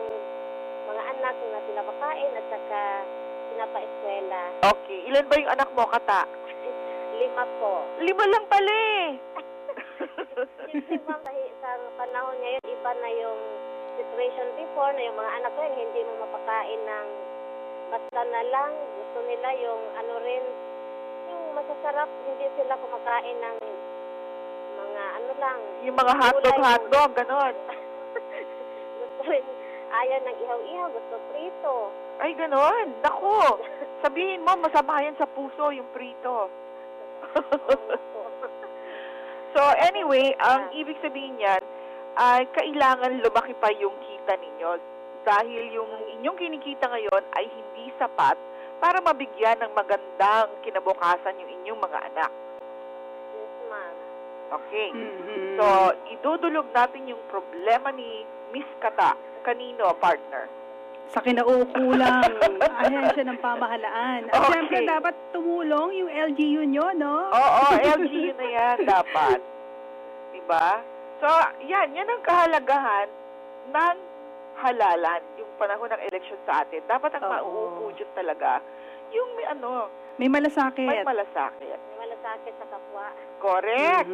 mga anak na pinapakain at saka pinapaeskwela. Okay. Ilan ba yung anak mo, Kata? 5 po. 5 lang pala eh. Siyempre ma'am, sa panahon ngayon, iba na yung situation before na yung mga anak ko yun, hindi mo mapakain ng basta na lang. Gusto nila yung ano rin, yung masasarap, hindi sila kumakain ng mga ano lang. Yung mga hotdog, ganon. Gusto rin, ayaw ng ihaw-ihaw, gusto prito. Ay, ganon. Naku, sabihin mo, masama yan sa puso, yung prito. So, anyway, ang ibig sabihin yan, ay kailangan lumaki pa yung kita ninyo. Dahil yung inyong kinikita ngayon ay hindi sapat para mabigyan ng magandang kinabukasan yung inyong mga anak. Yes, ma'am. Okay. So, idudulog natin yung problema ni Miss Kata. Kanino, partner? Sa kinaukulang ahensya ng pamahalaan. At syempre, dapat tumulong yung LGU nyo, no? Oo, LGU na yan dapat. Diba? So, yan ang kahalagahan ng halalan, yung panahon ng election sa atin. Dapat ang mauupo dyan talaga, yung may malasakit. May malasakit. May malasakit sa kapwa. Correct.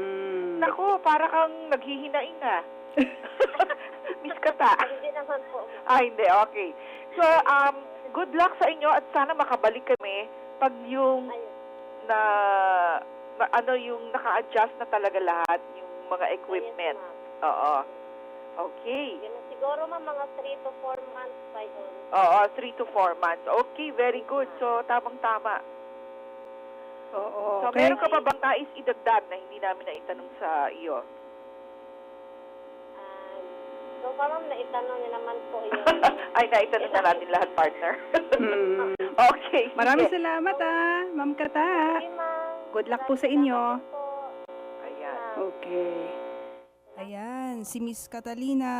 Naku, para kang naghihinaing Miss Kata. Hindi naman po. Hindi. Okay. So, good luck sa inyo at sana makabalik kami pag yung yung naka-adjust na talaga lahat, yung mga equipment. Yes, oo. Okay. Yun, siguro mga 3 to 4 months pa yun. Oo, 3 to 4 months. Okay, very good. So, tamang-tama. Oo. So, meron ka pa bang nais idagdag na hindi namin naitanong sa iyo? So, parang naitanong niya naman po yun. Ay, naitanong na natin lahat, partner. Okay. Maraming salamat, Ma'am Kata. Good luck po sa inyo. Ayan. Okay. Ayan, si Miss Catalina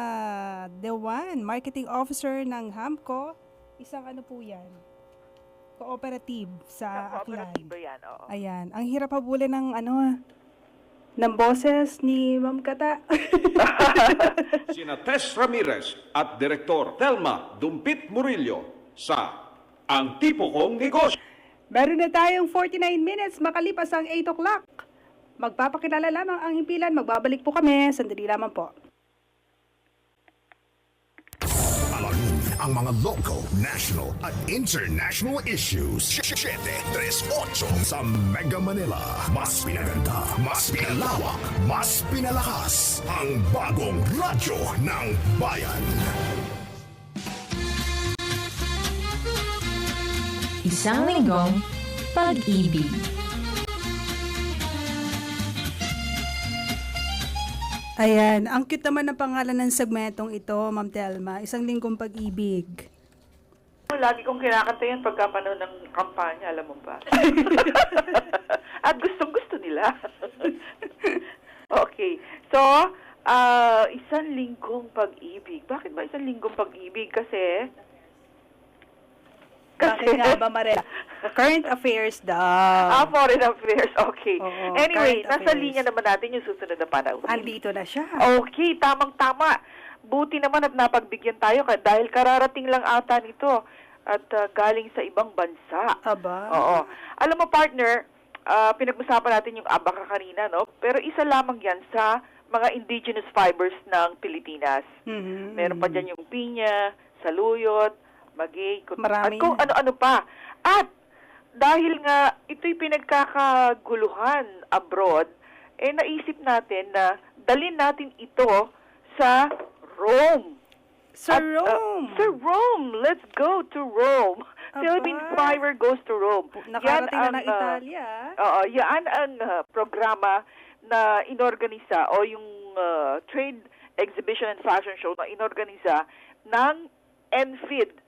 Dewan, Marketing Officer ng HAMCO. Isang po yan? Cooperative sa Aklan. Yan, oo. Ayan, ang hirap habulin ng ng boses ni Ma'am Kata. Sina Tess Ramirez at Direktor Telma Dumpit Murillo sa Ang Tipo Kong Negosyo. Meron na tayong 49 minutes makalipas ang 8 o'clock. Magpapakilala lamang ang himpilan. Magbabalik po kami. Sandali lamang po. Alamin ang mga local, national at international issues. 738 sa Mega Manila. Mas pinaganda, mas pinalawak, mas pinalakas. Ang bagong radyo ng bayan. Isang linggong pag-ibig. Ayan, ang cute naman ng pangalan ng segmentong ito, Ma'am Telma. Isang linggong pag-ibig. Lagi kong kinakanta yan pagkapanood ng kampanya, alam mo ba? At gustong-gusto nila. Okay. So, isang linggong pag-ibig. Bakit ba isang linggong pag-ibig? Kasi bakit nga ba, Marela? Current affairs daw. Foreign affairs. Okay. Oo, Anyway, current nasa affairs. linya naman natin yung susunod na panahon. Andito na siya. Okay, tamang-tama. Buti naman at napagbigyan tayo dahil kararating lang ata nito at galing sa ibang bansa. Aba. Oo. Alam mo, partner, pinag-usapan natin yung abaka kanina, no? Pero isa lamang yan sa mga indigenous fibers ng Pilipinas. Mm-hmm. Meron pa dyan yung pinya, saluyot, magay, marami. at kung ano-ano pa. At dahil nga ito'y pinagkakaguluhan abroad, naisip natin na dalhin natin ito sa Rome. Sa Rome? Sa Rome. Let's go to Rome. Philippine Fiber goes to Rome. Nakarating na ng Italia. Oo, yan ang programa na inorganisa o yung trade exhibition and fashion show na inorganisa ng NFID.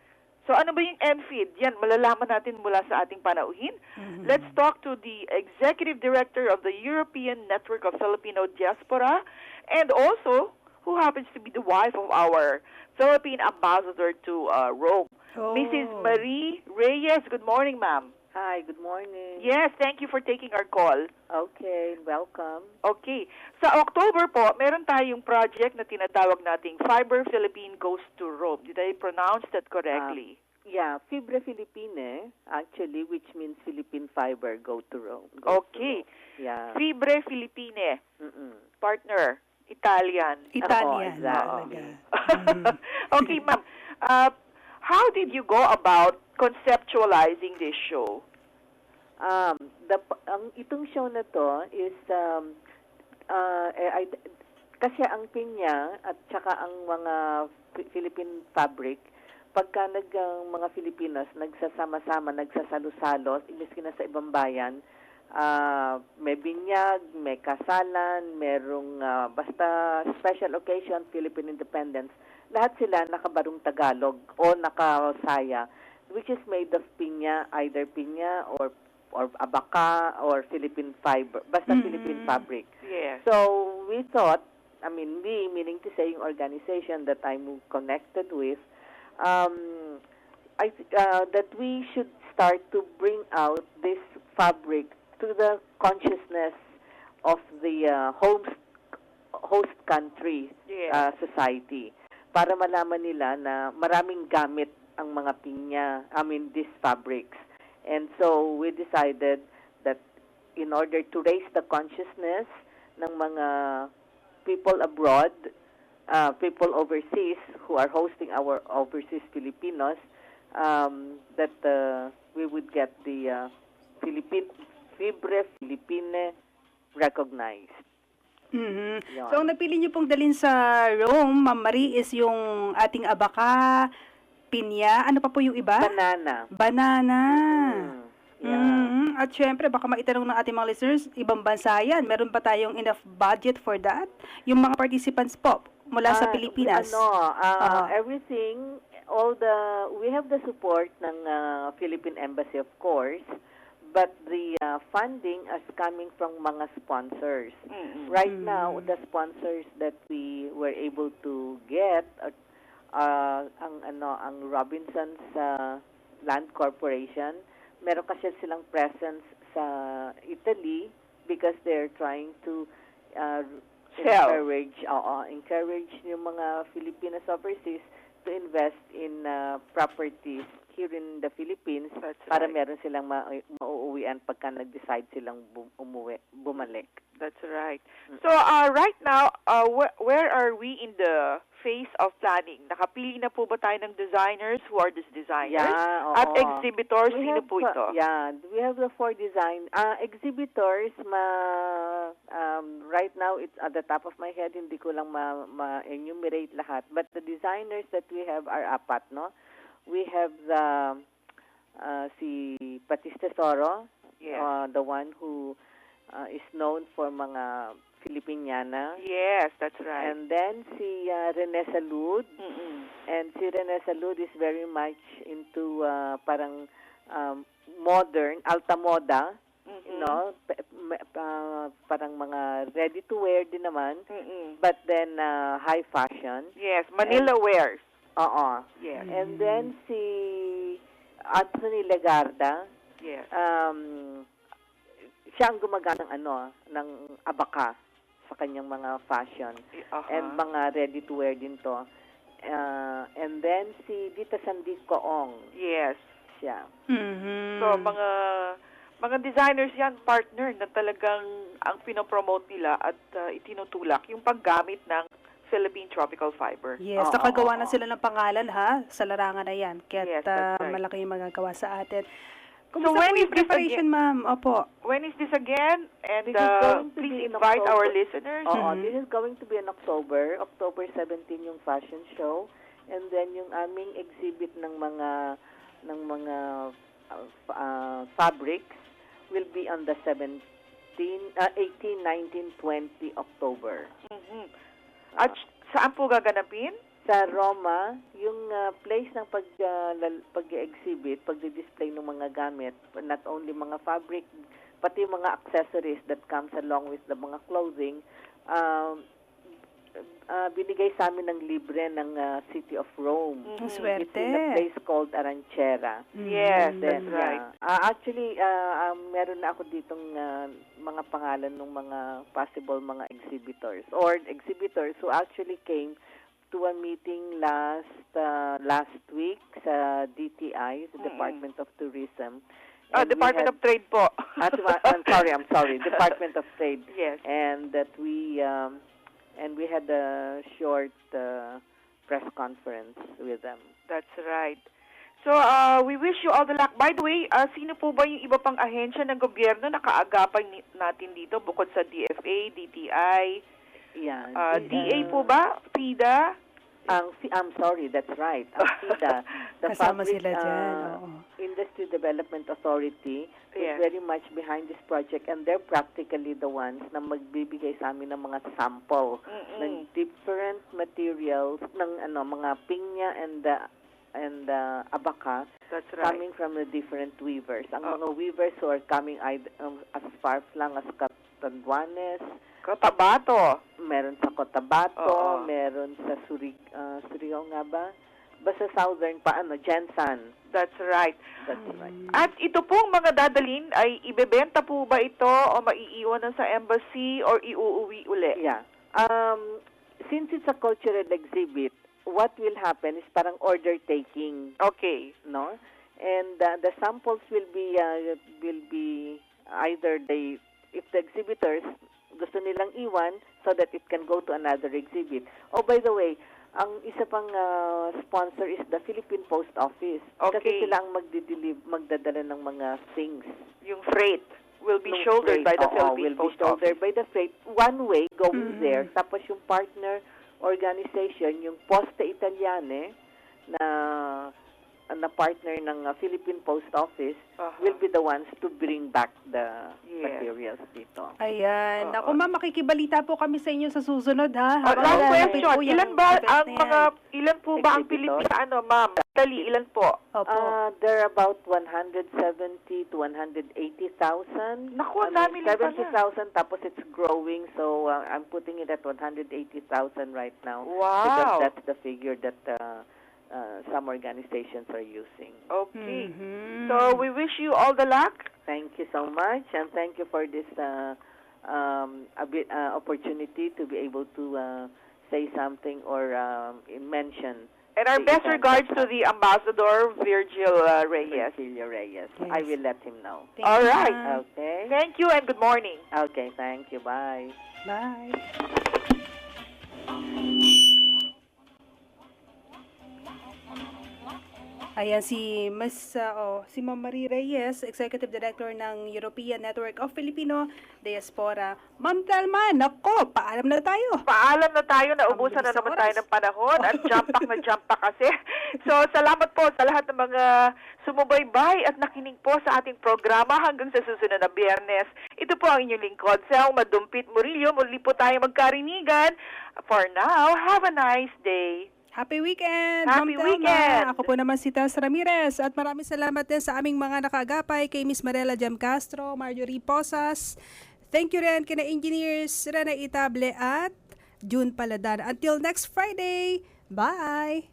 So ano ba yung NFID? Yan, malalaman natin mula sa ating panauhin. Mm-hmm. Let's talk to the Executive Director of the European Network of Filipino Diaspora and also who happens to be the wife of our Philippine ambassador to Rome, Mrs. Marie Reyes. Good morning, ma'am. Hi, good morning. Yes, thank you for taking our call. Okay, welcome. Okay. Sa October po, meron tayong project na tinatawag nating Fiber Philippine Goes to Rome. Did I pronounce that correctly? Yeah, Fibre Filipine, actually, which means Philippine Fiber Go to Rome. Okay. Yeah. Fibre Filipine. Partner, Italian. Italian. Exactly. Okay, ma'am. How did you go about conceptualizing this show? Itong show na to is kasi ang pinya at saka ang mga Philippine fabric, pagka mga Filipinos nagsasama-sama, nagsasalo-salo, miski na sa ibang bayan, may binyag, may kasalan, merong basta special occasion, Philippine Independence, lahat sila nakabarong Tagalog o nakasaya, which is made of pinya, either pinya or abaka or Philippine fiber, basta Philippine fabric. Yes. So we thought, we, meaning to say yung organization that I'm connected with, that we should start to bring out this fabric to the consciousness of the host country society, para malaman nila na maraming gamit ang mga pinya, these fabrics. And so we decided that in order to raise the consciousness ng mga people abroad, people overseas who are hosting our overseas Filipinos, that we would get the Fibre Filipine recognized. So, ang napili niyo pong dalhin sa Rome, Ma'am Marie, is yung ating abaka, pinya, ano pa po yung iba? Banana. At syempre, baka maitanong ng ating mga listeners, ibang bansa yan. Meron ba tayong enough budget for that? Yung mga participants po, mula sa Pilipinas. Everything, we have the support ng Philippine Embassy, of course, but the funding is coming from mga sponsors. Right now, the sponsors that we were able to get ang Robinson's Land Corporation. Meron kasi silang presence sa Italy because they're trying to encourage yung mga Filipinos overseas to invest in properties here in the Philippines. Para meron silang mauuwian pagka nag-decide silang bumalik. That's right. So, right now, where are we in the phase of planning? Nakapili na po ba tayo ng designers? Who are these designers? Yeah, at exhibitors, sino po ito? Yeah, we have the 4 exhibitors. Right now, it's at the top of my head, hindi ko lang ma-enumerate lahat. But the designers that we have are 4, no? We have si Patis Tesoro, the one who is known for mga Filipiniana. Yes, that's right. And then si Rene Salud. And si Rene Salud is very much into parang modern, alta moda. You know, parang mga ready-to-wear din naman. But then high fashion. Yes, Manila wears. Yes. And then si Anthony Legarda. Yes. Siya ang gumagana ng abaka sa kanyang mga fashion. And mga ready-to-wear din to. And then si Dita Sandy Coong. Yes. Siya. So, mga designers yan, partner, na talagang ang pinopromote nila at itinutulak yung paggamit ng Philippine Tropical Fiber. Yes, nakagawa na sila ng pangalan sa larangan na yan. Kaya that's right. malaki yung magagawa sa atin. So when is this preparation, ma'am? Opo. When is this again? And please invite our listeners. This is going to be in October 17 yung fashion show. And then yung aming exhibit ng mga fabrics will be on the 18, 19, 20 October. At saan po gaganapin? Sa Roma, yung place ng pag-exhibit, pag-display ng mga gamit, not only mga fabric, pati mga accessories that comes along with the mga clothing, binigay sa amin ng libre ng City of Rome. Swerte. It's in a place called Aranchera. Yes, Then, that's right. Actually, meron na ako ditong mga pangalan ng mga possible mga exhibitors who actually came to a meeting last week sa DTI, the Department of Tourism. Department of Trade po. I'm sorry, Department of Trade. Yes. And that we had a short press conference with them. That's right. So, we wish you all the luck. By the way, sino po ba yung iba pang ahensya ng gobyerno na kaagapan natin dito bukod sa DFA, DTI? Yeah. DA po ba? PIDA? I'm sorry, that's right. Ang PIDA, the Kasama Public sila dyan, oo. Industry Development Authority is very much behind this project, and they're practically the ones na magbibigay sa amin ng mga sample ng different materials ng mga pinya and abaca. That's right. Coming from the different weavers. Ang mga weavers who are coming as far lang as Catanduanes, Cotabato. Meron sa Cotabato, meron sa Surigao nga ba? Basta southern pa, Jensan. That's right. That's right. At ito pong mga dadalhin ay ibebenta po ba ito o maiiwan na sa embassy or iuuwi uli? Yeah. Since it's a cultural exhibit, what will happen is parang order taking. Okay. No? And the samples will be either if the exhibitors gusto nilang iwan so that it can go to another exhibit. Oh, by the way, ang isa pang sponsor is the Philippine Post Office. Okay. Kasi sila ang magdadala ng mga things. Yung freight will be shouldered by the Philippine Post Office. Will be shouldered by the freight. One way going there. Tapos yung partner organization, yung Poste Italiane, na partner ng Philippine Post Office, will be the ones to bring back the materials dito. Ayan. Ako, ma'am, makikibalita po kami sa inyo sa susunod, ha? Last question. Ilan po ba ang Pilipino, ma'am? Dali, ilan po? There are about 170 to 180,000. Naku, ang dami lang pala. 70,000, tapos it's growing, so I'm putting it at 180,000 right now. Wow. Because that's the figure that some organizations are using. Okay. So we wish you all the luck. Thank you so much, and thank you for this opportunity to be able to say something or mention. And our best regards to the Ambassador, Virgil Reyes. Virgilio Reyes. Yes. I will let him know. All right. Okay. Thank you and good morning. Okay, thank you. Bye. Bye. Ayan si Ma'am Marie Reyes, Executive Director ng European Network of Filipino Diaspora. Ma'am Telma, nako, paalam na tayo. Paalam na tayo, naubusan na naman tayo ng panahon at jump pack kasi. So, salamat po sa lahat ng mga sumubaybay at nakinig po sa ating programa hanggang sa susunod na Biyernes. Ito po ang inyong lingkod, Sel Madumpit Murillo. Muli po tayo magkarinigan. For now, have a nice day. Happy weekend! Happy Ma'am weekend! Telma. Ako po naman si Tess Ramirez at maraming salamat din sa aming mga nakaagapay kay Miss Marela Jem Castro, Marjorie Posas. Thank you rin kina Engineers Rene Itable at June Paladan. Until next Friday, bye!